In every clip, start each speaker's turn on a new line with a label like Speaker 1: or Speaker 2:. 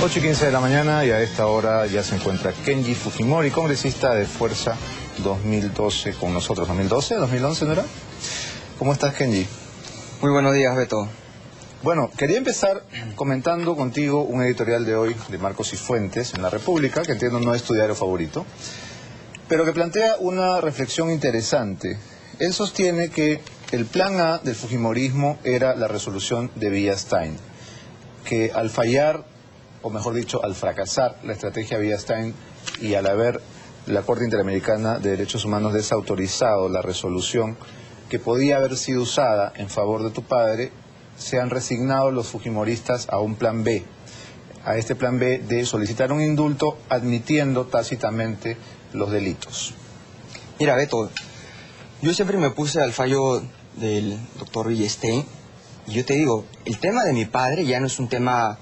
Speaker 1: 8:15 de la mañana y a esta hora ya se encuentra Kenji Fujimori, congresista de Fuerza 2012 con nosotros. ¿2012? ¿2011 no era? ¿Cómo estás, Kenji?
Speaker 2: Muy buenos días, Beto.
Speaker 1: Bueno, quería empezar comentando contigo un editorial de hoy de Marcos y Fuentes en La República, que entiendo no es tu diario favorito, pero que plantea una reflexión interesante. Él sostiene que el plan A del Fujimorismo era la resolución de Villa-Stein, que al fallar, o mejor dicho, al fracasar la estrategia Villa-Stein y al haber la Corte Interamericana de Derechos Humanos desautorizado la resolución que podía haber sido usada en favor de tu padre, se han resignado los fujimoristas a un plan B, a este plan B de solicitar un indulto admitiendo tácitamente los delitos.
Speaker 2: Mira, Beto, yo siempre me puse al fallo del doctor Villa-Stein y yo te digo, el tema de mi padre ya no es un tema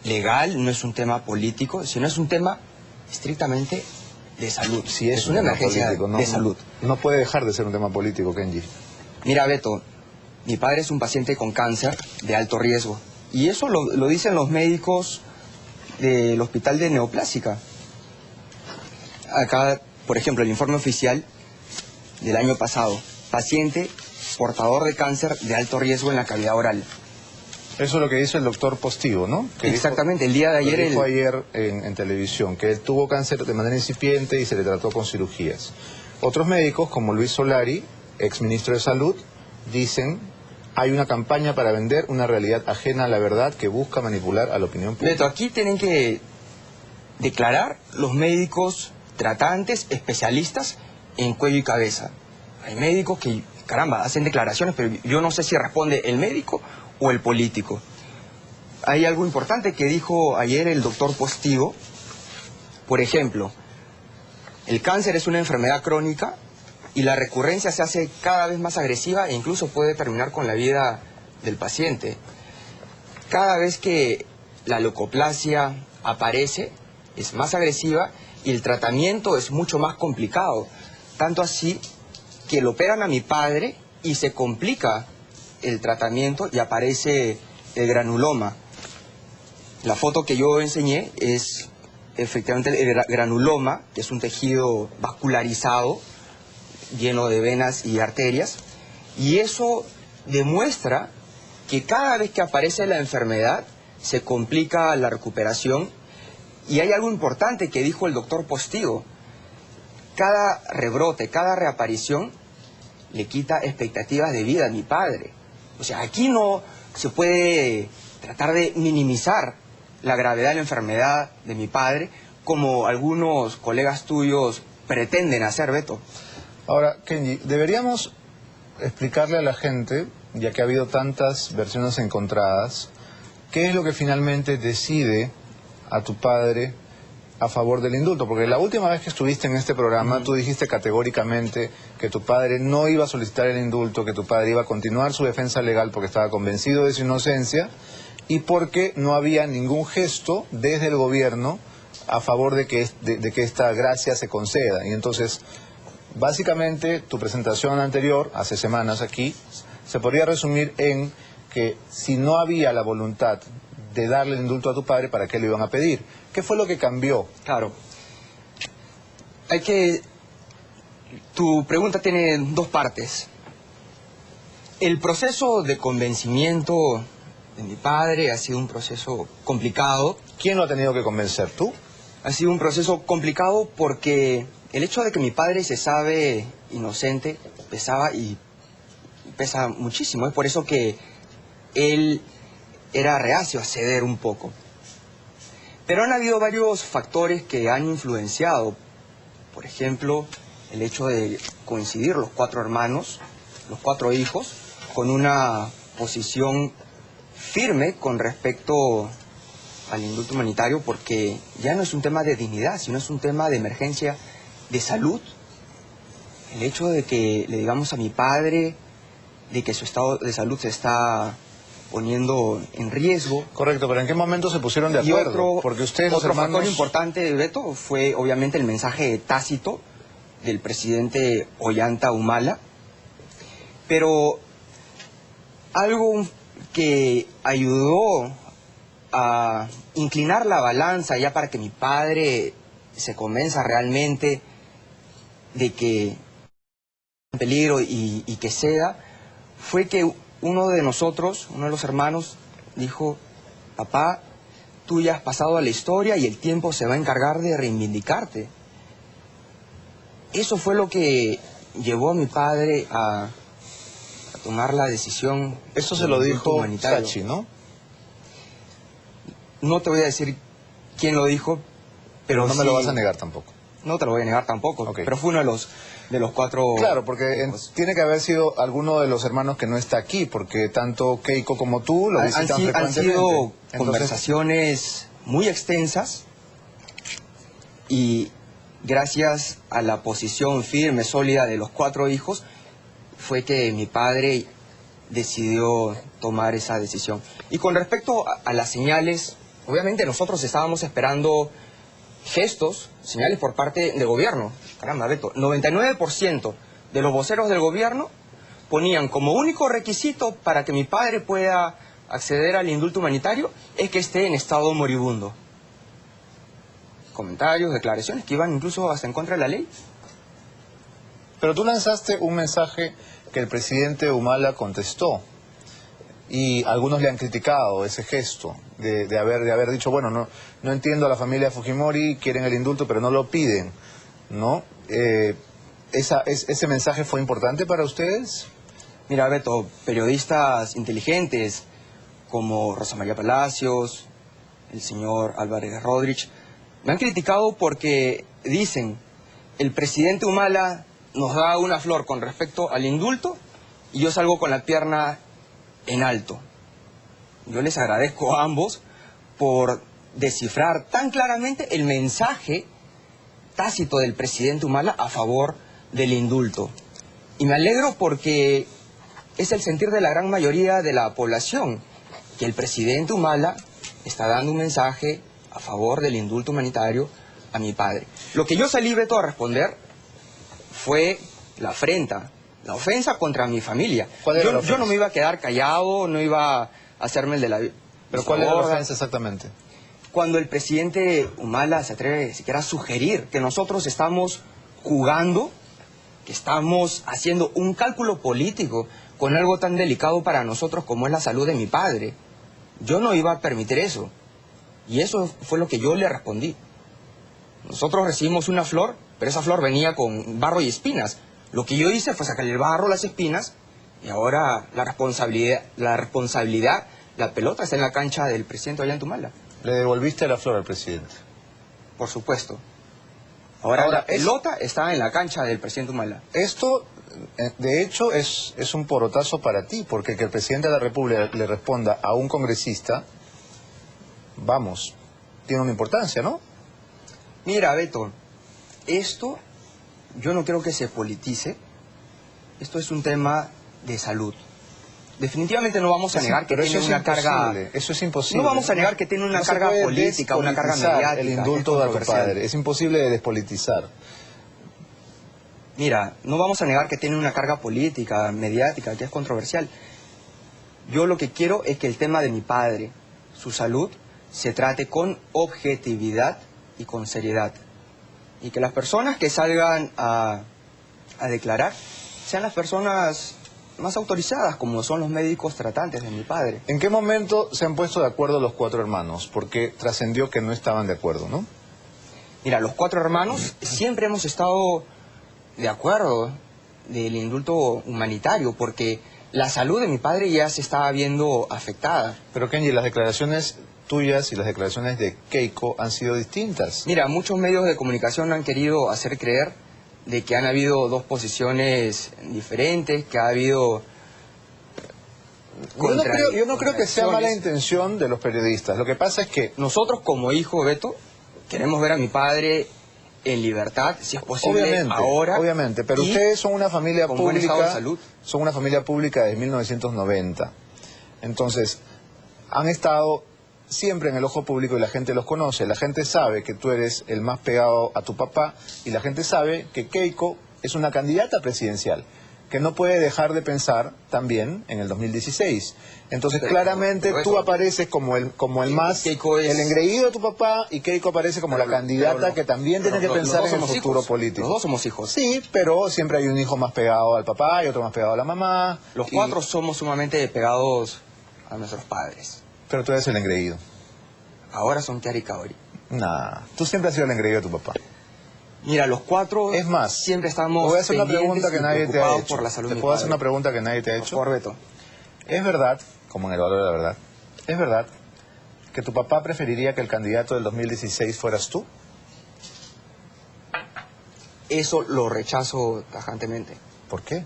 Speaker 2: legal, no es un tema político, sino es un tema estrictamente de salud.
Speaker 1: Si es
Speaker 2: una emergencia
Speaker 1: político,
Speaker 2: de salud.
Speaker 1: No puede dejar de ser un tema político, Kenji.
Speaker 2: Mira, Beto, mi padre es un paciente con cáncer de alto riesgo y eso lo dicen los médicos del hospital de Neoplásica. Acá, por ejemplo, el informe oficial del año pasado, paciente portador de cáncer de alto riesgo en la cavidad oral.
Speaker 1: Eso es lo que dice el doctor Postigo, ¿no? Que
Speaker 2: exactamente, el día de ayer...
Speaker 1: Dijo ayer en televisión, que él tuvo cáncer de manera incipiente y se le trató con cirugías. Otros médicos, como Luis Solari, exministro de Salud, dicen: hay una campaña para vender una realidad ajena a la verdad que busca manipular a la opinión pública.
Speaker 2: Beto, aquí tienen que declarar los médicos tratantes, especialistas en cuello y cabeza. Hay médicos que, caramba, hacen declaraciones, pero yo no sé si responde el médico o el político. Hay algo importante que dijo ayer el doctor Postigo. Por ejemplo, el cáncer es una enfermedad crónica y la recurrencia se hace cada vez más agresiva e incluso puede terminar con la vida del paciente. Cada vez que la leucoplasia aparece, es más agresiva y el tratamiento es mucho más complicado. Tanto así que lo operan a mi padre y se complica el tratamiento y aparece el granuloma. La foto que yo enseñé es efectivamente el granuloma, que es un tejido vascularizado, lleno de venas y arterias, y eso demuestra que cada vez que aparece la enfermedad se complica la recuperación. Y hay algo importante que dijo el doctor Postigo: cada rebrote, cada reaparición le quita expectativas de vida a mi padre. O sea, aquí no se puede tratar de minimizar la gravedad de la enfermedad de mi padre, como algunos colegas tuyos pretenden hacer, Beto.
Speaker 1: Ahora, Kenji, deberíamos explicarle a la gente, ya que ha habido tantas versiones encontradas, qué es lo que finalmente decide a tu padre a favor del indulto, porque la última vez que estuviste en este programa tú dijiste categóricamente que tu padre no iba a solicitar el indulto, que tu padre iba a continuar su defensa legal porque estaba convencido de su inocencia y porque no había ningún gesto desde el gobierno a favor de que esta gracia se conceda. Y entonces, básicamente, tu presentación anterior, hace semanas aquí, se podría resumir en que si no había la voluntad de darle el indulto a tu padre, ¿para qué le iban a pedir? ¿Qué fue lo que cambió?
Speaker 2: Claro. Tu pregunta tiene dos partes. El proceso de convencimiento de mi padre ha sido un proceso complicado.
Speaker 1: ¿Quién lo ha tenido que convencer? ¿Tú?
Speaker 2: Ha sido un proceso complicado porque el hecho de que mi padre se sabe inocente pesaba y pesa muchísimo. Es por eso que él era reacio a ceder un poco. Pero han habido varios factores que han influenciado. Por ejemplo, el hecho de coincidir los 4 hermanos, los 4 hijos, con una posición firme con respecto al indulto humanitario, porque ya no es un tema de dignidad, sino es un tema de emergencia de salud. El hecho de que le digamos a mi padre de que su estado de salud se está poniendo en riesgo.
Speaker 1: Correcto, pero ¿en qué momento se pusieron de acuerdo?
Speaker 2: Porque ustedes, otro factor importante, Beto, fue obviamente el mensaje tácito del presidente Ollanta Humala. Pero algo que ayudó a inclinar la balanza ya para que mi padre se convenza realmente de que en peligro y que ceda, fue que uno de nosotros, uno de los hermanos, dijo: papá, tú ya has pasado a la historia y el tiempo se va a encargar de reivindicarte. Eso fue lo que llevó a mi padre a tomar la decisión.
Speaker 1: Eso se lo dijo Sachi, ¿no?
Speaker 2: No te voy a decir quién lo dijo,
Speaker 1: Pero no me
Speaker 2: sí,
Speaker 1: lo vas a negar tampoco.
Speaker 2: No te lo voy a negar tampoco,
Speaker 1: Ok.
Speaker 2: pero fue uno de los cuatro...
Speaker 1: Claro, porque tiene que haber sido alguno de los hermanos que no está aquí, porque tanto Keiko como tú lo visitan
Speaker 2: Han
Speaker 1: frecuentemente.
Speaker 2: sido
Speaker 1: Entonces,
Speaker 2: conversaciones muy extensas y gracias a la posición firme, sólida de los cuatro hijos, fue que mi padre decidió tomar esa decisión. Y con respecto a las señales, obviamente nosotros estábamos esperando gestos, señales por parte del gobierno. Caramba, Beto, 99% de los voceros del gobierno ponían como único requisito para que mi padre pueda acceder al indulto humanitario es que esté en estado moribundo. Comentarios, declaraciones que iban incluso hasta en contra de la ley.
Speaker 1: pero tú lanzaste un mensaje que el presidente Humala contestó. Y algunos le han criticado ese gesto de haber dicho, bueno, no entiendo a la familia Fujimori, quieren el indulto, pero no lo piden, ¿no? ¿Ese mensaje fue importante para ustedes?
Speaker 2: Mira, Beto, periodistas inteligentes como Rosa María Palacios, el señor Álvarez Rodríguez, me han criticado porque dicen, el presidente Humala nos da una flor con respecto al indulto y yo salgo con la pierna en alto. Yo les agradezco a ambos por descifrar tan claramente el mensaje tácito del presidente Humala a favor del indulto. Y me alegro porque es el sentir de la gran mayoría de la población, que el presidente Humala está dando un mensaje a favor del indulto humanitario a mi padre. Lo que yo salí, Beto, a responder fue la afrenta, la ofensa contra mi familia.
Speaker 1: ¿Cuál era la ofensa?
Speaker 2: Yo no me iba a quedar callado, no iba a hacerme el de la...
Speaker 1: ¿Pero cuál era la ofensa exactamente?
Speaker 2: Cuando el presidente Humala se atreve siquiera a sugerir que nosotros estamos jugando, que estamos haciendo un cálculo político con algo tan delicado para nosotros como es la salud de mi padre. Yo no iba a permitir eso. Y eso fue lo que yo le respondí. Nosotros recibimos una flor, pero esa flor venía con barro y espinas. Lo que yo hice fue sacarle el barro, las espinas, y ahora la responsabilidad, la pelota está en la cancha del presidente Ollanta-Humala.
Speaker 1: ¿Le devolviste la flor al presidente?
Speaker 2: Por supuesto. Ahora la
Speaker 1: es-
Speaker 2: pelota está en la cancha del presidente Humala.
Speaker 1: Esto, de hecho, es un porotazo para ti, porque que el presidente de la República le responda a un congresista, vamos, tiene una importancia, ¿no?
Speaker 2: Mira, Beto, esto yo no creo que se politice. Esto es un tema de salud. Definitivamente no vamos a negar que
Speaker 1: Pero
Speaker 2: tiene
Speaker 1: eso es
Speaker 2: una carga...
Speaker 1: imposible, eso es imposible.
Speaker 2: No vamos a negar que tiene una
Speaker 1: No se
Speaker 2: carga
Speaker 1: puede
Speaker 2: política, una carga
Speaker 1: despolitizar
Speaker 2: mediática.
Speaker 1: el
Speaker 2: que es
Speaker 1: indulto de tu
Speaker 2: controversial.
Speaker 1: padre, es imposible de despolitizar.
Speaker 2: Mira, no vamos a negar que tiene una carga política, mediática, que es controversial. Yo lo que quiero es que el tema de mi padre, su salud, se trate con objetividad y con seriedad. Y que las personas que salgan a declarar sean las personas más autorizadas, como son los médicos tratantes de mi padre.
Speaker 1: ¿En qué momento se han puesto de acuerdo los cuatro hermanos? Porque trascendió que no estaban de acuerdo, ¿no?
Speaker 2: Mira, los cuatro hermanos siempre hemos estado de acuerdo del indulto humanitario, porque la salud de mi padre ya se estaba viendo afectada.
Speaker 1: Pero Kenji, las declaraciones tuyas y las declaraciones de Keiko han sido distintas.
Speaker 2: Mira, muchos medios de comunicación han querido hacer creer de que han habido dos posiciones diferentes, que ha habido...
Speaker 1: Yo no creo que sea mala
Speaker 2: contradicciones.
Speaker 1: intención de los periodistas. Lo que pasa es que,
Speaker 2: Nosotros como hijo, Beto, queremos ver a mi padre en libertad, si es posible, ahora.
Speaker 1: obviamente, pero
Speaker 2: y
Speaker 1: ustedes son una familia
Speaker 2: con buen estado de
Speaker 1: pública,
Speaker 2: salud.
Speaker 1: son una familia pública desde 1990. Entonces, han estado siempre en el ojo público y la gente los conoce. La gente sabe que tú eres el más pegado a tu papá y la gente sabe que Keiko es una candidata presidencial, que no puede dejar de pensar también en el 2016. Entonces,
Speaker 2: Pero
Speaker 1: claramente tú
Speaker 2: eso-
Speaker 1: apareces como el más,
Speaker 2: Keiko es-
Speaker 1: el engreído de tu papá, y Keiko aparece como la candidata que también tiene que
Speaker 2: los
Speaker 1: pensar
Speaker 2: dos
Speaker 1: en el
Speaker 2: somos
Speaker 1: futuro
Speaker 2: hijos.
Speaker 1: político.
Speaker 2: Los dos somos hijos.
Speaker 1: Sí, pero siempre hay un hijo más pegado al papá y otro más pegado a la mamá.
Speaker 2: Los
Speaker 1: y-
Speaker 2: cuatro somos sumamente pegados a nuestros padres.
Speaker 1: Pero tú eres el engreído.
Speaker 2: Ahora son Kiara y Kaori.
Speaker 1: Nah, tú siempre has sido el engreído de tu papá.
Speaker 2: Mira, los cuatro
Speaker 1: Es más,
Speaker 2: siempre estamos
Speaker 1: te voy a hacer una
Speaker 2: pendientes
Speaker 1: pregunta que
Speaker 2: y
Speaker 1: nadie te ha
Speaker 2: preocupados
Speaker 1: hecho.
Speaker 2: por la salud de
Speaker 1: ¿Te
Speaker 2: mi
Speaker 1: puedo hacer
Speaker 2: padre.
Speaker 1: una pregunta que nadie te ha
Speaker 2: Por
Speaker 1: hecho?
Speaker 2: favor, Beto.
Speaker 1: ¿Es verdad, como en el valor de la verdad, es verdad que tu papá preferiría que el candidato del 2016 fueras tú?
Speaker 2: Eso lo rechazo tajantemente.
Speaker 1: ¿Por qué?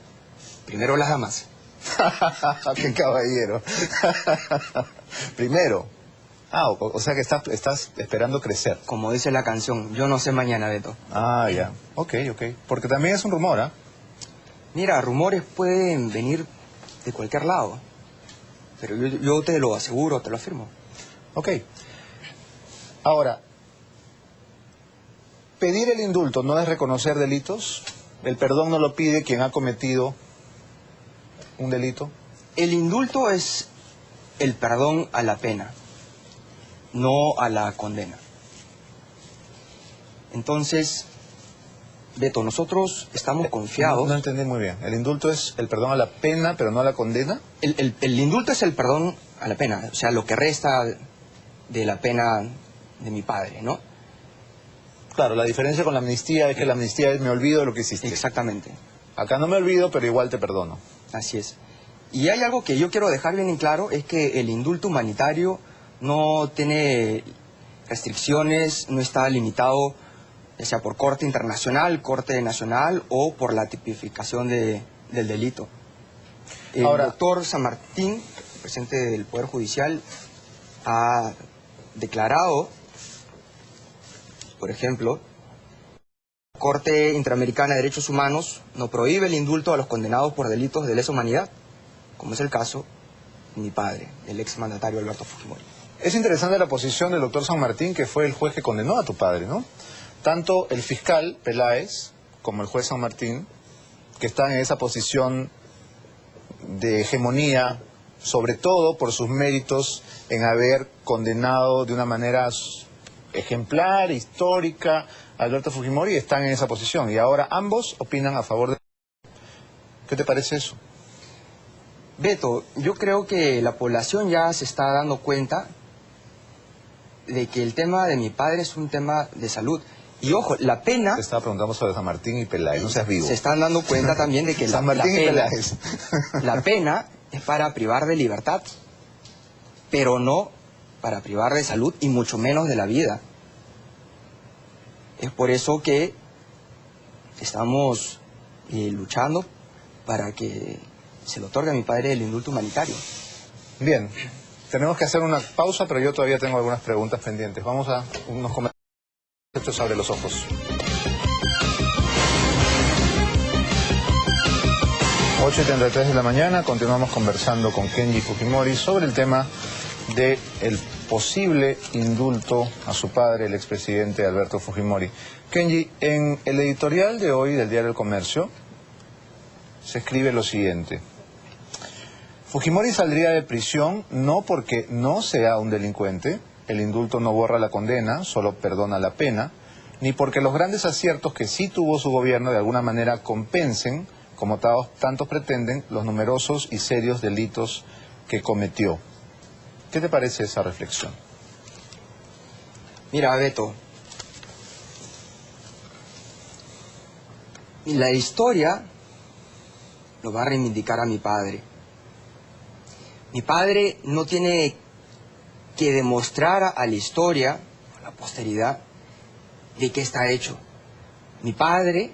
Speaker 2: Primero las damas.
Speaker 1: ¡Qué caballero! Primero. O sea que estás esperando crecer.
Speaker 2: Como dice la canción, yo no sé mañana, Beto.
Speaker 1: Ah, ya. Ok. Porque también es un rumor, ¿ah?
Speaker 2: Mira, rumores pueden venir de cualquier lado. Pero yo te lo aseguro, te lo afirmo.
Speaker 1: Ok. Ahora, pedir el indulto no es reconocer delitos. El perdón no lo pide quien ha cometido un delito.
Speaker 2: El indulto es el perdón a la pena, no a la condena. Entonces, Beto, nosotros estamos confiados.
Speaker 1: No entendí muy bien. El indulto es el perdón a la pena, pero no a la condena.
Speaker 2: El indulto es el perdón a la pena, o sea, lo que resta de la pena de mi padre, ¿no?
Speaker 1: Claro, la diferencia con la amnistía es que la amnistía es me olvido de lo que hiciste.
Speaker 2: Exactamente,
Speaker 1: Acá no me olvido, pero igual te perdono.
Speaker 2: así es. Y hay algo que yo quiero dejar bien en claro, es que el indulto humanitario no tiene restricciones, no está limitado ya sea por corte internacional, corte nacional o por la tipificación del delito. El
Speaker 1: Ahora-
Speaker 2: doctor San Martín, presidente del Poder Judicial, ha declarado, por ejemplo, la Corte Interamericana de Derechos Humanos no prohíbe el indulto a los condenados por delitos de lesa humanidad, como es el caso de mi padre, el exmandatario Alberto Fujimori.
Speaker 1: Es interesante la posición del doctor San Martín, que fue el juez que condenó a tu padre, ¿no? Tanto el fiscal Peláez como el juez San Martín, que están en esa posición de hegemonía, sobre todo por sus méritos en haber condenado de una manera ejemplar, histórica, a Alberto Fujimori, están en esa posición. Y ahora ambos opinan a favor de... ¿Qué te parece eso?
Speaker 2: Beto, yo creo que la población ya se está dando cuenta de que el tema de mi padre es un tema de salud. Y ojo, la pena,
Speaker 1: Te estaba preguntando sobre San Martín y Peláez, no seas vivo.
Speaker 2: se están dando cuenta también de que
Speaker 1: San Martín y
Speaker 2: pena,
Speaker 1: Peláez.
Speaker 2: la pena es para privar de libertad, pero no para privar de salud y mucho menos de la vida. Es por eso que estamos luchando para que se le otorgue a mi padre el indulto humanitario.
Speaker 1: Bien, tenemos que hacer una pausa, pero yo todavía tengo algunas preguntas pendientes. Vamos a unos comentarios. Esto es Abre los Ojos. 8:33 de la mañana, continuamos conversando con Kenji Fujimori sobre el tema del posible indulto a su padre, el expresidente Alberto Fujimori. Kenji, en el editorial de hoy del Diario El Comercio se escribe lo siguiente: Fujimori saldría de prisión no porque no sea un delincuente, el indulto no borra la condena, solo perdona la pena, ni porque los grandes aciertos que sí tuvo su gobierno de alguna manera compensen, como tantos pretenden, los numerosos y serios delitos que cometió. ¿Qué te parece esa reflexión?
Speaker 2: Mira, Beto, la historia lo va a reivindicar a mi padre. Mi padre no tiene que demostrar a la historia, a la posteridad, de qué está hecho. Mi padre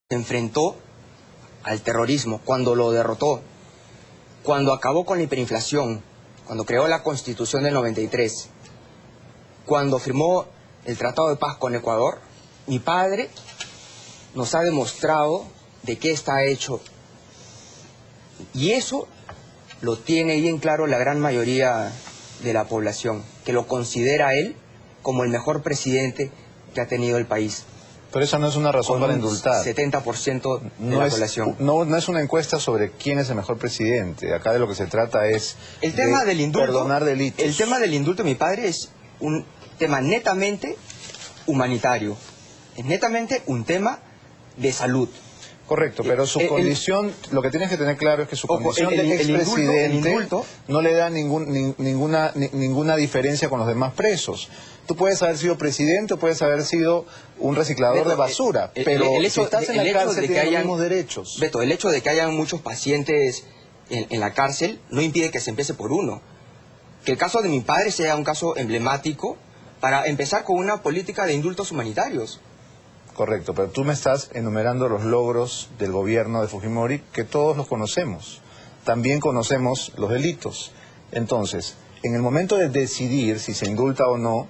Speaker 2: se enfrentó al terrorismo cuando lo derrotó, cuando acabó con la hiperinflación, cuando creó la Constitución del 93, cuando firmó el Tratado de Paz con Ecuador. Mi padre nos ha demostrado de qué está hecho. Y eso lo tiene bien claro la gran mayoría de la población, que lo considera a él como el mejor presidente que ha tenido el país.
Speaker 1: Pero esa no es una razón
Speaker 2: con
Speaker 1: para
Speaker 2: un
Speaker 1: indultar.
Speaker 2: 70% de
Speaker 1: No
Speaker 2: la
Speaker 1: es,
Speaker 2: población.
Speaker 1: no es una encuesta sobre quién es el mejor presidente. Acá de lo que se trata es
Speaker 2: El tema del indulto,
Speaker 1: perdonar delitos.
Speaker 2: el tema del indulto de mi padre es un tema netamente humanitario. Es netamente un tema de salud.
Speaker 1: Correcto, pero su condición, lo que tienes que tener claro es que su condición de expresidente no le da ninguna diferencia con los demás presos. Tú puedes haber sido presidente o puedes haber sido un reciclador de basura, pero si estás en la cárcel tienes los mismos derechos.
Speaker 2: Beto, el hecho de que hayan muchos pacientes en la cárcel no impide que se empiece por uno. Que el caso de mi padre sea un caso emblemático para empezar con una política de indultos humanitarios.
Speaker 1: Correcto, pero tú me estás enumerando los logros del gobierno de Fujimori, que todos los conocemos. También conocemos los delitos. Entonces, en el momento de decidir si se indulta o no,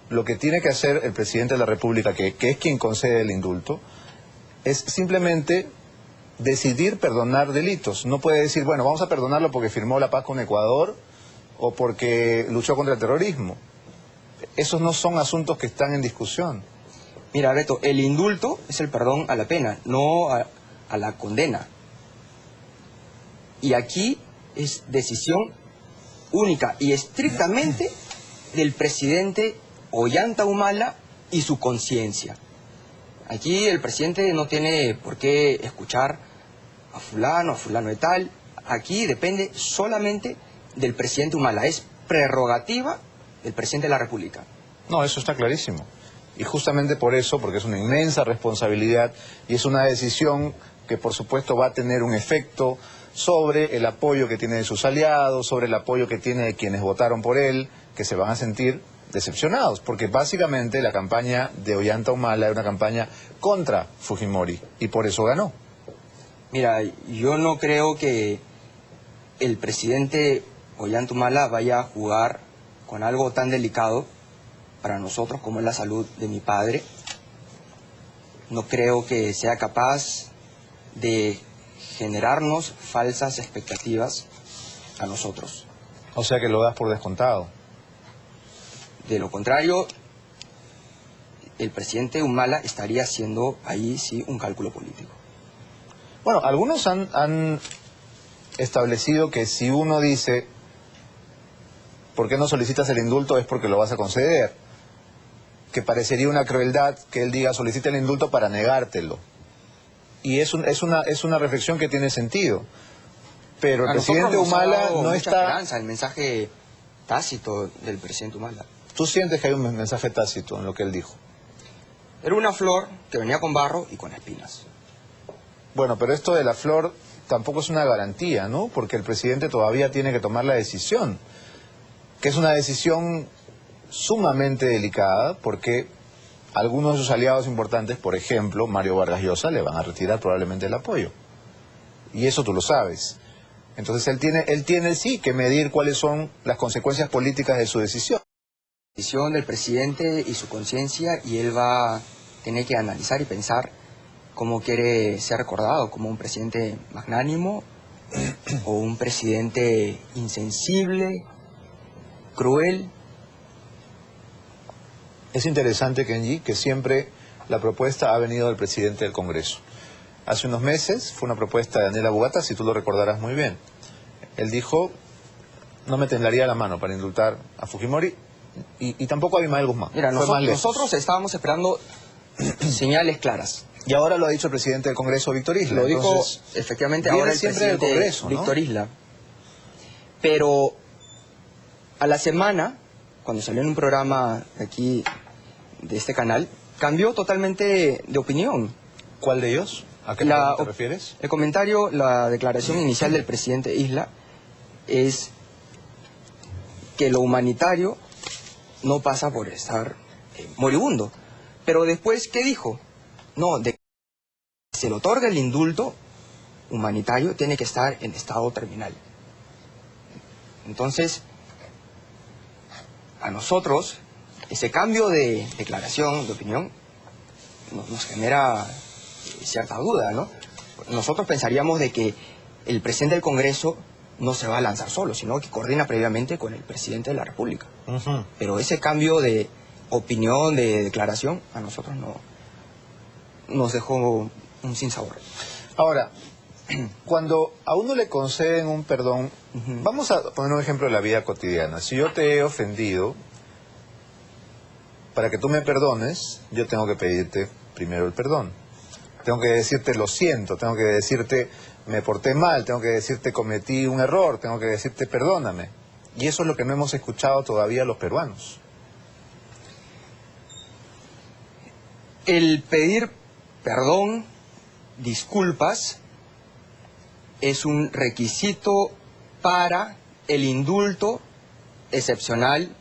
Speaker 1: lo que tiene que hacer el presidente de la República, que es quien concede el indulto, es simplemente decidir perdonar delitos. No puede decir, bueno, vamos a perdonarlo porque firmó la paz con Ecuador o porque luchó contra el terrorismo. Esos no son asuntos que están en discusión.
Speaker 2: Mira, Beto, el indulto es el perdón a la pena, no a la condena. Y aquí es decisión única y estrictamente del presidente Ollanta Humala y su conciencia. Aquí el presidente no tiene por qué escuchar a fulano de tal. Aquí depende solamente del presidente Humala. Es prerrogativa del presidente de la República.
Speaker 1: No, eso está clarísimo. Y justamente por eso, porque es una inmensa responsabilidad y es una decisión que por supuesto va a tener un efecto sobre el apoyo que tiene de sus aliados, sobre el apoyo que tiene de quienes votaron por él, que se van a sentir decepcionados, porque básicamente la campaña de Ollanta Humala era una campaña contra Fujimori y por eso ganó.
Speaker 2: Mira, yo no creo que el presidente Ollanta Humala vaya a jugar con algo tan delicado para nosotros como es la salud de mi padre. No creo que sea capaz de generarnos falsas expectativas a nosotros.
Speaker 1: O sea que lo das por descontado.
Speaker 2: De lo contrario, el presidente Humala estaría haciendo ahí sí un cálculo político.
Speaker 1: Bueno, algunos han establecido que si uno dice ¿por qué no solicitas el indulto? Es porque lo vas a conceder. Que parecería una crueldad que él diga solicita el indulto para negártelo. Y es una reflexión que tiene sentido. Pero el presidente Humala no está...
Speaker 2: esperanza, el mensaje tácito del presidente Humala.
Speaker 1: ¿Tú sientes que hay un mensaje tácito en lo que él dijo?
Speaker 2: Era una flor que venía con barro y con espinas.
Speaker 1: Bueno, pero esto de la flor tampoco es una garantía, ¿no? Porque el presidente todavía tiene que tomar la decisión, que es una decisión sumamente delicada, porque algunos de sus aliados importantes, por ejemplo, Mario Vargas Llosa, le van a retirar probablemente el apoyo. Y eso tú lo sabes. Entonces él tiene sí que medir cuáles son las consecuencias políticas de su decisión.
Speaker 2: La decisión del presidente y su conciencia, y él va a tener que analizar y pensar cómo quiere ser recordado, como un presidente magnánimo o un presidente insensible, cruel.
Speaker 1: Es interesante, Kenji, que siempre la propuesta ha venido del presidente del Congreso. Hace unos meses fue una propuesta de Daniela Bugata, si tú lo recordarás muy bien. Él dijo, no me temblaría la mano para indultar a Fujimori y tampoco a Abimael Guzmán.
Speaker 2: Mira, nosotros estábamos esperando señales claras.
Speaker 1: Y ahora lo ha dicho el presidente del Congreso, Víctor Isla.
Speaker 2: Lo dijo efectivamente ahora el
Speaker 1: siempre del
Speaker 2: presidente
Speaker 1: Congreso, ¿no?
Speaker 2: Víctor Isla. Pero a la semana, cuando salió en un programa aquí de este canal, cambió totalmente de opinión.
Speaker 1: ¿Cuál de ellos? ¿A qué te refieres?
Speaker 2: El comentario, la declaración inicial del presidente Isla es que lo humanitario no pasa por estar moribundo. Pero después, ¿qué dijo? No, de que se le otorga el indulto humanitario, tiene que estar en estado terminal. Entonces, a nosotros, ese cambio de declaración, de opinión, nos genera cierta duda, ¿no? Nosotros pensaríamos de que el presidente del Congreso no se va a lanzar solo, sino que coordina previamente con el presidente de la República. Pero ese cambio de opinión, de declaración, a nosotros nos dejó un sinsabor.
Speaker 1: Ahora, cuando a uno le conceden un perdón, vamos a poner un ejemplo de la vida cotidiana. Si yo te he ofendido, para que tú me perdones, yo tengo que pedirte primero el perdón. Tengo que decirte lo siento, tengo que decirte me porté mal, tengo que decirte cometí un error, tengo que decirte perdóname. Y eso es lo que no hemos escuchado todavía los peruanos.
Speaker 2: El pedir perdón, disculpas, es un requisito para el indulto excepcional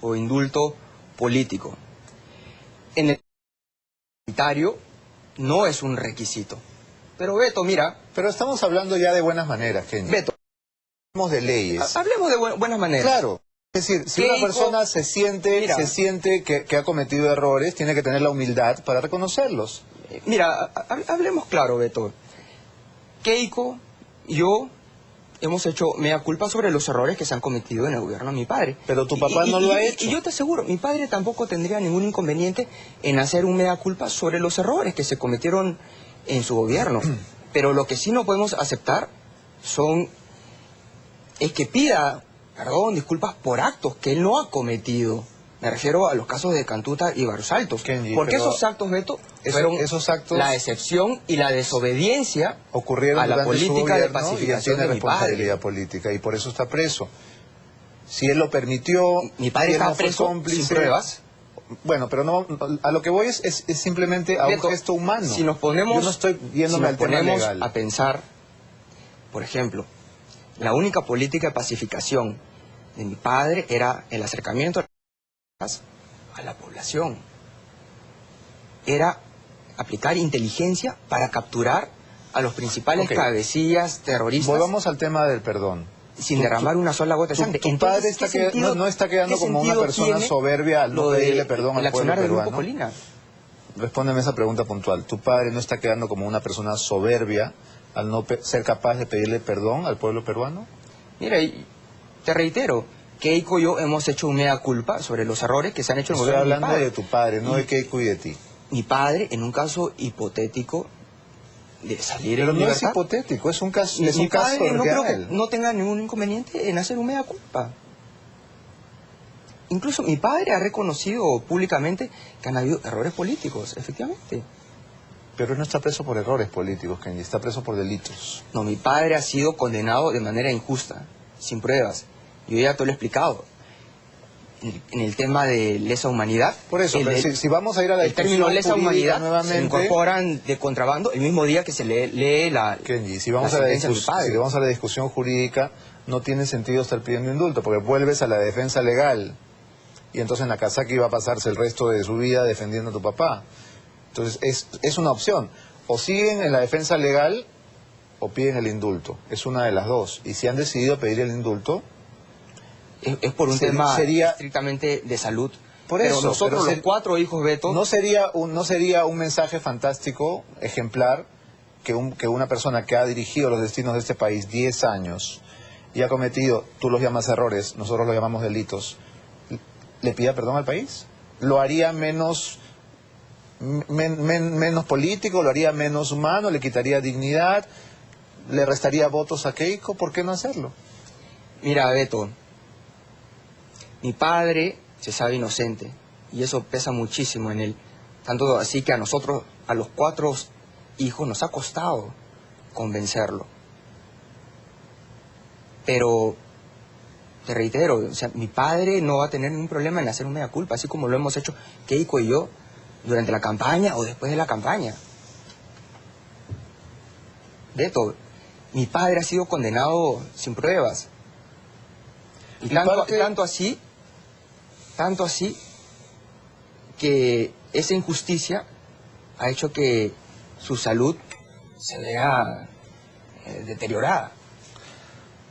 Speaker 2: o indulto político. En el sanitario no es un requisito. Pero Beto, mira...
Speaker 1: Pero estamos hablando ya de buenas maneras, Kenny.
Speaker 2: Beto,
Speaker 1: Hablamos de leyes.
Speaker 2: hablemos de buenas maneras.
Speaker 1: Claro. Es decir, si una persona se siente que ha cometido errores, tiene que tener la humildad para reconocerlos.
Speaker 2: Mira, hablemos claro, Beto. Keiko y yo hemos hecho mea culpa sobre los errores que se han cometido en el gobierno de mi padre.
Speaker 1: Pero tu papá no lo ha hecho.
Speaker 2: Y yo te aseguro, mi padre tampoco tendría ningún inconveniente en hacer un mea culpa sobre los errores que se cometieron en su gobierno. Pero lo que sí no podemos aceptar es que pida perdón, disculpas por actos que él no ha cometido. Me refiero a los casos de Cantuta y Barros Altos.
Speaker 1: Kenji,
Speaker 2: porque esos actos, Beto, fueron
Speaker 1: esos actos
Speaker 2: la excepción y la desobediencia
Speaker 1: ocurrieron
Speaker 2: a la política de pacificación
Speaker 1: y él tiene
Speaker 2: de mi padre.
Speaker 1: responsabilidad política y por eso está preso. Si él lo permitió,
Speaker 2: mi padre está preso sin pruebas.
Speaker 1: Bueno, pero no, a lo que voy es simplemente a
Speaker 2: Beto,
Speaker 1: un gesto humano.
Speaker 2: Si nos ponemos,
Speaker 1: yo no estoy yéndome al tema legal.
Speaker 2: A pensar, por ejemplo, la única política de pacificación de mi padre era el acercamiento a la población. Era aplicar inteligencia para capturar a los principales cabecillas terroristas.
Speaker 1: Volvamos al tema del perdón.
Speaker 2: Sin derramar una sola gota de sangre.
Speaker 1: Tu padre no está quedando como una persona soberbia al no pedirle perdón al pueblo peruano. Respóndeme esa pregunta puntual. ¿Tu padre no está quedando como una persona soberbia al no ser capaz de pedirle perdón al pueblo peruano?
Speaker 2: Mira, te reitero, Keiko y yo hemos hecho un mea culpa sobre los errores que se han hecho en el gobierno de mi padre.
Speaker 1: Estoy hablando de tu padre, no de Keiko y de ti.
Speaker 2: Mi padre, en un caso hipotético de salir
Speaker 1: en libertad... Pero
Speaker 2: no
Speaker 1: es hipotético, es un caso
Speaker 2: mi padre
Speaker 1: real.
Speaker 2: No creo que no tenga ningún inconveniente en hacer un mea culpa. Incluso mi padre ha reconocido públicamente que han habido errores políticos, efectivamente.
Speaker 1: Pero él no está preso por errores políticos, Kenji, está preso por delitos.
Speaker 2: No, mi padre ha sido condenado de manera injusta, sin pruebas. Yo ya te lo he explicado. En el tema de lesa humanidad...
Speaker 1: Por eso, pero si vamos a ir a la discusión
Speaker 2: término lesa humanidad
Speaker 1: nuevamente,
Speaker 2: se incorporan de contrabando el mismo día que se lee la...
Speaker 1: Kenji, si vamos a la discusión jurídica, no tiene sentido estar pidiendo indulto, porque vuelves a la defensa legal. Y entonces Nakazaki va a pasarse el resto de su vida defendiendo a tu papá. Entonces es una opción. O siguen en la defensa legal o piden el indulto. Es una de las dos. Y si han decidido pedir el indulto...
Speaker 2: Es por un tema estrictamente de salud.
Speaker 1: Por eso,
Speaker 2: nosotros los 4 hijos, Beto...
Speaker 1: ¿No sería un mensaje fantástico, ejemplar, que una persona que ha dirigido los destinos de este país 10 años y ha cometido, tú los llamas errores, nosotros los llamamos delitos, le pida perdón al país? ¿Lo haría menos político, lo haría menos humano, le quitaría dignidad, le restaría votos a Keiko? ¿Por qué no hacerlo?
Speaker 2: Mira, Beto, mi padre se sabe inocente y eso pesa muchísimo en él. Tanto así que a nosotros, a los 4 hijos, nos ha costado convencerlo. Pero, te reitero, o sea, mi padre no va a tener ningún problema en hacer un mea culpa, así como lo hemos hecho Keiko y yo durante la campaña o después de la campaña. Beto, mi padre ha sido condenado sin pruebas. Y tanto así que esa injusticia ha hecho que su salud se vea deteriorada.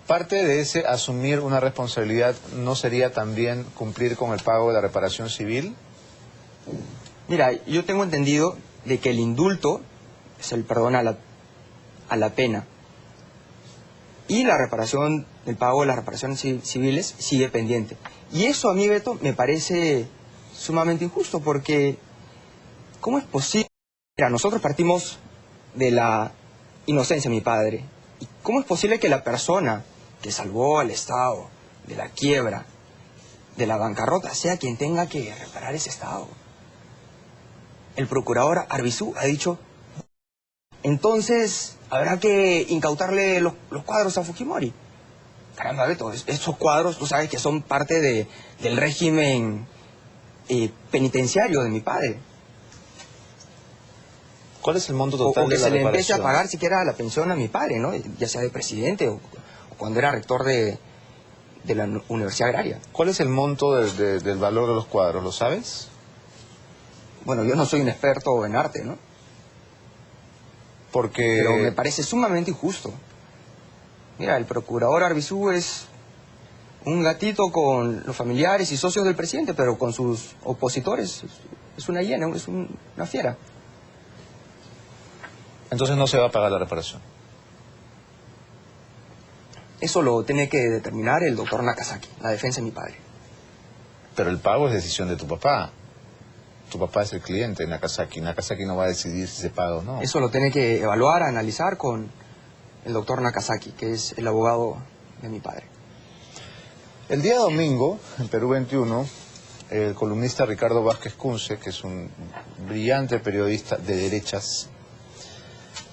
Speaker 1: Parte de ese asumir una responsabilidad no sería también cumplir con el pago de la reparación civil.
Speaker 2: Mira, yo tengo entendido de que el indulto es el perdón a la pena. Y la reparación, el pago de las reparaciones civiles sigue pendiente. Y eso a mí, Beto, me parece sumamente injusto porque ¿cómo es posible Mira, nosotros partimos de la inocencia de mi padre. ¿Y cómo es posible que la persona que salvó al Estado de la quiebra, de la bancarrota, sea quien tenga que reparar ese Estado? El procurador Arbizu ha dicho, entonces habrá que incautarle los cuadros a Fujimori. Caramba, Beto, esos cuadros, tú sabes que son parte del régimen penitenciario de mi padre.
Speaker 1: ¿Cuál es el monto
Speaker 2: O
Speaker 1: total
Speaker 2: que
Speaker 1: de la
Speaker 2: se le empiece
Speaker 1: reparación?
Speaker 2: a pagar siquiera la pensión a mi padre, ¿no? Ya sea de presidente o cuando era rector de la Universidad Agraria.
Speaker 1: ¿Cuál es el monto del valor de los cuadros? ¿Lo sabes?
Speaker 2: Bueno, yo no soy un experto en arte, ¿no?
Speaker 1: Porque...
Speaker 2: Pero me parece sumamente injusto. Mira, el procurador Arbizu es un gatito con los familiares y socios del presidente, pero con sus opositores es una hiena, es una fiera.
Speaker 1: Entonces no se va a pagar la reparación.
Speaker 2: Eso lo tiene que determinar el doctor Nakazaki, la defensa de mi padre.
Speaker 1: Pero el pago es decisión de tu papá. Tu papá es el cliente, Nakazaki. Nakazaki no va a decidir si se paga o no.
Speaker 2: Eso lo tiene que evaluar, analizar con el doctor Nakazaki, que es el abogado de mi padre.
Speaker 1: El día domingo, en Perú 21, el columnista Ricardo Vázquez Kunze, que es un brillante periodista de derechas,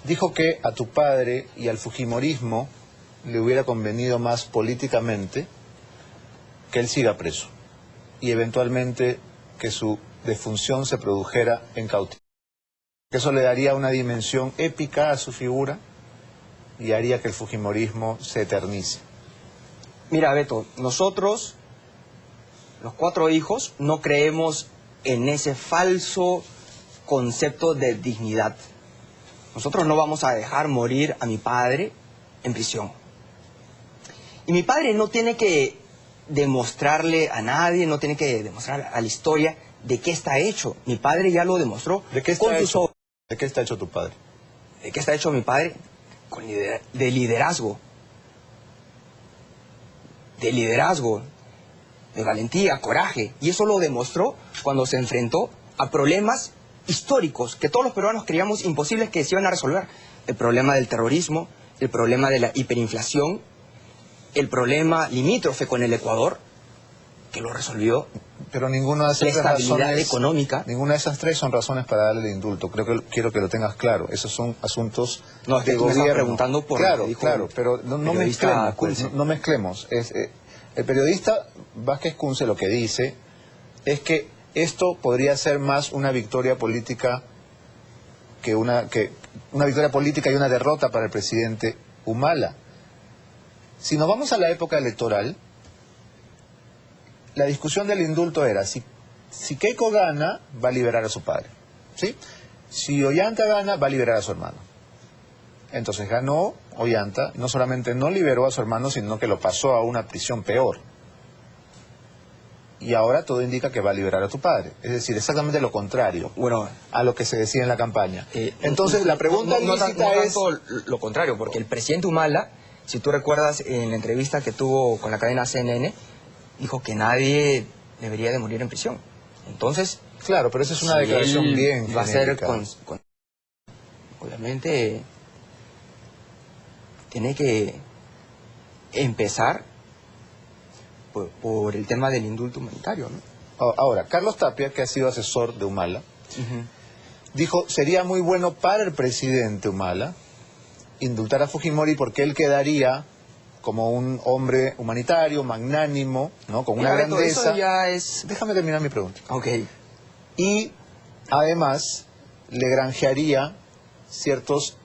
Speaker 1: dijo que a tu padre y al fujimorismo le hubiera convenido más políticamente que él siga preso y eventualmente que su defunción se produjera en cautiverio. Eso le daría una dimensión épica a su figura y haría que el fujimorismo se eternice.
Speaker 2: Mira, Beto, nosotros, los 4 hijos, no creemos en ese falso concepto de dignidad. Nosotros no vamos a dejar morir a mi padre en prisión. Y mi padre no tiene que demostrarle a nadie, no tiene que demostrar a la historia de qué está hecho. Mi padre ya lo demostró.
Speaker 1: ¿De qué está hecho? ¿De qué está hecho tu padre?
Speaker 2: ¿De qué está hecho mi padre? De liderazgo. De liderazgo, de valentía, coraje. Y eso lo demostró cuando se enfrentó a problemas históricos que todos los peruanos creíamos imposibles que se iban a resolver. El problema del terrorismo, el problema de la hiperinflación, el problema limítrofe con el Ecuador, que lo resolvió.
Speaker 1: Pero ninguna de esas
Speaker 2: La
Speaker 1: tres
Speaker 2: estabilidad
Speaker 1: razones,
Speaker 2: económica.
Speaker 1: ninguna de esas 3 son razones para darle el indulto. Quiero que lo tengas claro. Esos son asuntos
Speaker 2: No, es que
Speaker 1: de
Speaker 2: tú me estás
Speaker 1: gobierno.
Speaker 2: preguntando por
Speaker 1: Claro,
Speaker 2: lo que dijo
Speaker 1: claro, pero no
Speaker 2: periodista
Speaker 1: mezclemos,
Speaker 2: Kunze.
Speaker 1: no mezclemos. El periodista Vázquez Kunze lo que dice es que esto podría ser más una victoria política que una victoria política y una derrota para el presidente Humala. Si nos vamos a la época electoral, la discusión del indulto era si Keiko gana, va a liberar a su padre, ¿sí? Si Ollanta gana, va a liberar a su hermano. Entonces ganó Ollanta, no solamente no liberó a su hermano, sino que lo pasó a una prisión peor. Y ahora todo indica que va a liberar a tu padre. Es decir, exactamente lo contrario
Speaker 2: Bueno,
Speaker 1: a lo que se decía en la campaña. Entonces la pregunta
Speaker 2: no
Speaker 1: lícita es...
Speaker 2: tanto lo contrario, porque el presidente Humala, si tú recuerdas en la entrevista que tuvo con la cadena CNN, dijo que nadie debería de morir en prisión. Entonces,
Speaker 1: Claro, pero esa es una
Speaker 2: si
Speaker 1: declaración
Speaker 2: él
Speaker 1: bien
Speaker 2: va a ser
Speaker 1: genérica.
Speaker 2: obviamente tiene que empezar por el tema del indulto humanitario, ¿no?
Speaker 1: Ahora, Carlos Tapia, que ha sido asesor de Humala, dijo, sería muy bueno para el presidente Humala indultar a Fujimori porque él quedaría como un hombre humanitario, magnánimo, ¿no? Con una
Speaker 2: Mira, Beto,
Speaker 1: grandeza.
Speaker 2: eso ya es...
Speaker 1: Déjame terminar mi pregunta.
Speaker 2: Ok.
Speaker 1: Y además le granjearía ciertos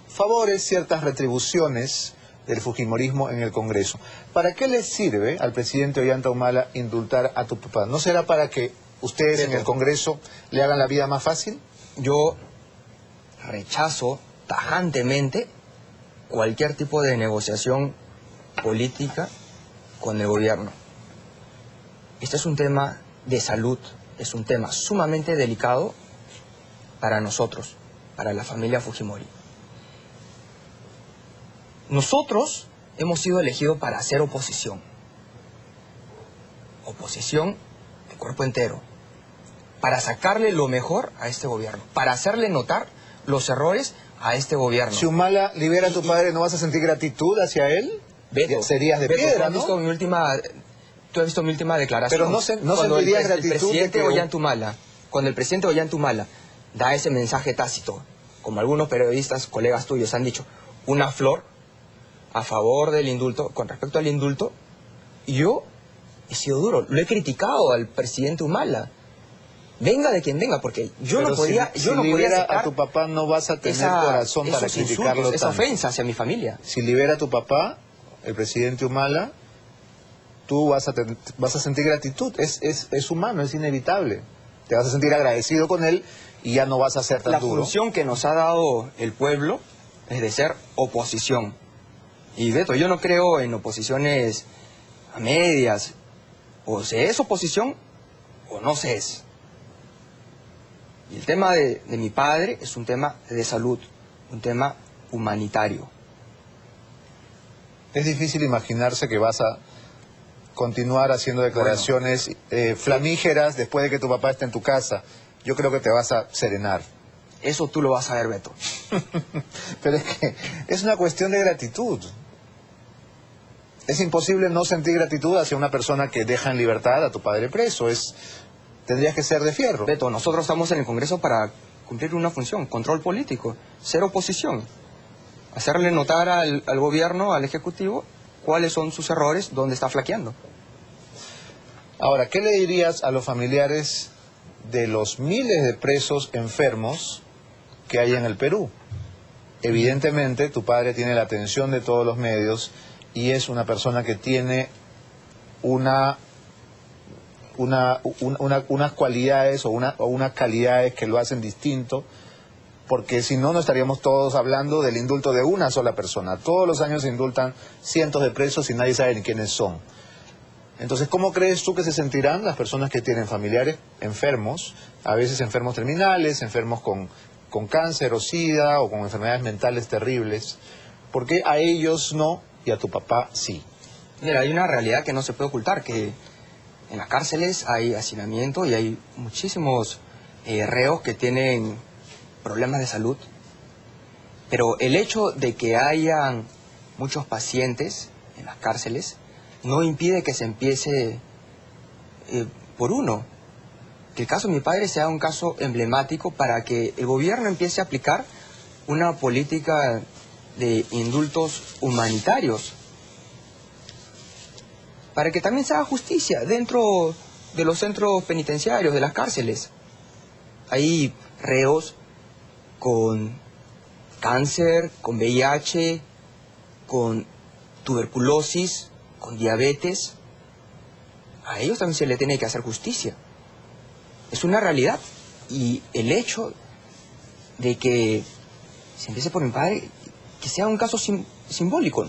Speaker 1: favores, ciertas retribuciones del fujimorismo en el Congreso. ¿Para qué le sirve al presidente Ollanta Humala indultar a tu papá? ¿No será para que ustedes en el Congreso le hagan la vida más fácil?
Speaker 2: Yo rechazo tajantemente cualquier tipo de negociación política con el gobierno. Este es un tema de salud, es un tema sumamente delicado para nosotros, para la familia Fujimori. Nosotros hemos sido elegidos para hacer oposición. Oposición de cuerpo entero. para sacarle lo mejor a este gobierno, para hacerle notar los errores a este gobierno.
Speaker 1: Si Humala libera a tu padre, ¿no vas a sentir gratitud hacia él?
Speaker 2: Beto,
Speaker 1: Serías de
Speaker 2: Beto,
Speaker 1: piedra,
Speaker 2: ¿tú has
Speaker 1: ¿no?
Speaker 2: visto mi última declaración?
Speaker 1: Pero no
Speaker 2: Cuando
Speaker 1: sentirías
Speaker 2: el
Speaker 1: gratitud
Speaker 2: presidente
Speaker 1: de que...
Speaker 2: Ollantumala, cuando el presidente Ollantumala da ese mensaje tácito, como algunos periodistas, colegas tuyos, han dicho, una flor a favor del indulto, con respecto al indulto, yo he sido duro, lo he criticado al presidente Humala. Venga de quien venga, porque yo
Speaker 1: Pero
Speaker 2: no podía,
Speaker 1: si
Speaker 2: yo no podía
Speaker 1: libera
Speaker 2: aceptar
Speaker 1: a tu papá, no vas a tener corazón para
Speaker 2: esos
Speaker 1: criticarlo
Speaker 2: insultos, esa
Speaker 1: tanto.
Speaker 2: ofensa hacia mi familia.
Speaker 1: Si libera a tu papá, el presidente Humala, tú vas a sentir gratitud. Es humano, es inevitable. Te vas a sentir agradecido con él y ya no vas a ser tan
Speaker 2: La
Speaker 1: duro.
Speaker 2: función que nos ha dado el pueblo es de ser oposición. Y Beto, yo no creo en oposiciones a medias. O se es oposición o no se es. Y el tema de mi padre es un tema de salud, un tema humanitario.
Speaker 1: Es difícil imaginarse que vas a continuar haciendo declaraciones flamígeras después de que tu papá esté en tu casa. Yo creo que te vas a serenar.
Speaker 2: Eso tú lo vas a ver, Beto.
Speaker 1: Pero es que es una cuestión de gratitud. Es imposible no sentir gratitud hacia una persona que deja en libertad a tu padre preso. Tendrías que ser de fierro.
Speaker 2: Beto, nosotros estamos en el Congreso para cumplir una función, control político, ser oposición. Hacerle notar al gobierno, al Ejecutivo, cuáles son sus errores, dónde está flaqueando.
Speaker 1: Ahora, ¿qué le dirías a los familiares de los miles de presos enfermos que hay en el Perú? Evidentemente, tu padre tiene la atención de todos los medios y es una persona que tiene unas cualidades o unas calidades que lo hacen distinto, porque si no, no estaríamos todos hablando del indulto de una sola persona. Todos los años se indultan cientos de presos y nadie sabe ni quiénes son. Entonces, ¿cómo crees tú que se sentirán las personas que tienen familiares enfermos, a veces enfermos terminales, enfermos con cáncer o sida o con enfermedades mentales terribles? ¿Por qué a ellos no y a tu papá sí?
Speaker 2: Mira, hay una realidad que no se puede ocultar, que en las cárceles hay hacinamiento y hay muchísimos reos que tienen problemas de salud. Pero el hecho de que hayan muchos pacientes en las cárceles no impide que se empiece por uno. Que el caso de mi padre sea un caso emblemático para que el gobierno empiece a aplicar una política de indultos humanitarios. Para que también se haga justicia dentro de los centros penitenciarios, de las cárceles. Hay reos con cáncer, con VIH, con tuberculosis, con diabetes. A ellos también se le tiene que hacer justicia. Es una realidad. Y el hecho de que se empiece por mi padre, que sea un caso simbólico.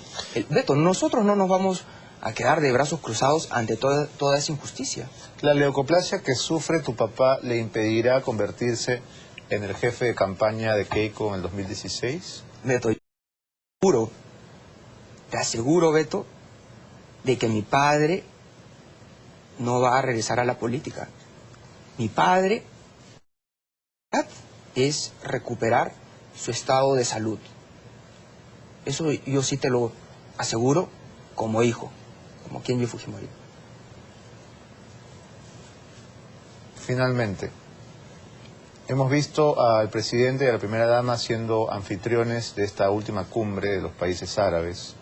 Speaker 2: Beto, nosotros no nos vamos a quedar de brazos cruzados ante toda esa injusticia.
Speaker 1: ¿La leucoplasia que sufre tu papá le impedirá convertirse en el jefe de campaña de Keiko en el 2016?
Speaker 2: Beto, te aseguro, Beto, de que mi padre no va a regresar a la política. Mi padre es recuperar su estado de salud. Eso yo sí te lo aseguro como hijo, como Kenji Fujimori.
Speaker 1: Finalmente, hemos visto al presidente y a la primera dama siendo anfitriones de esta última cumbre de los países árabes.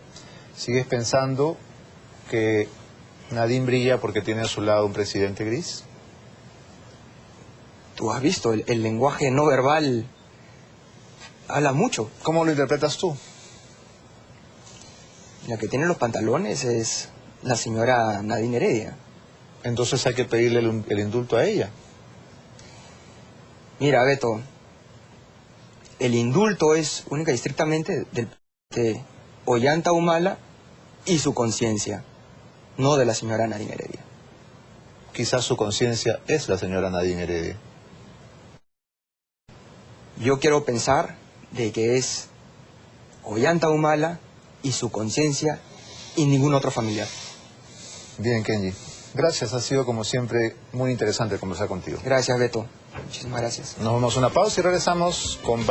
Speaker 1: ¿Sigues pensando que Nadine brilla porque tiene a su lado un presidente gris?
Speaker 2: Tú has visto, el lenguaje no verbal habla mucho.
Speaker 1: ¿Cómo lo interpretas tú?
Speaker 2: La que tiene los pantalones es la señora Nadine Heredia.
Speaker 1: Entonces hay que pedirle el indulto a ella.
Speaker 2: Mira, Beto, el indulto es única y estrictamente de Ollanta Humala y su conciencia, no de la señora Nadine Heredia.
Speaker 1: Quizás su conciencia es la señora Nadine Heredia.
Speaker 2: Yo quiero pensar de que es Ollanta Humala y su conciencia y ningún otro familiar.
Speaker 1: Bien, Kenji. Gracias, ha sido como siempre muy interesante conversar contigo.
Speaker 2: Gracias, Beto. Muchísimas gracias.
Speaker 1: Nos vamos a una pausa y regresamos con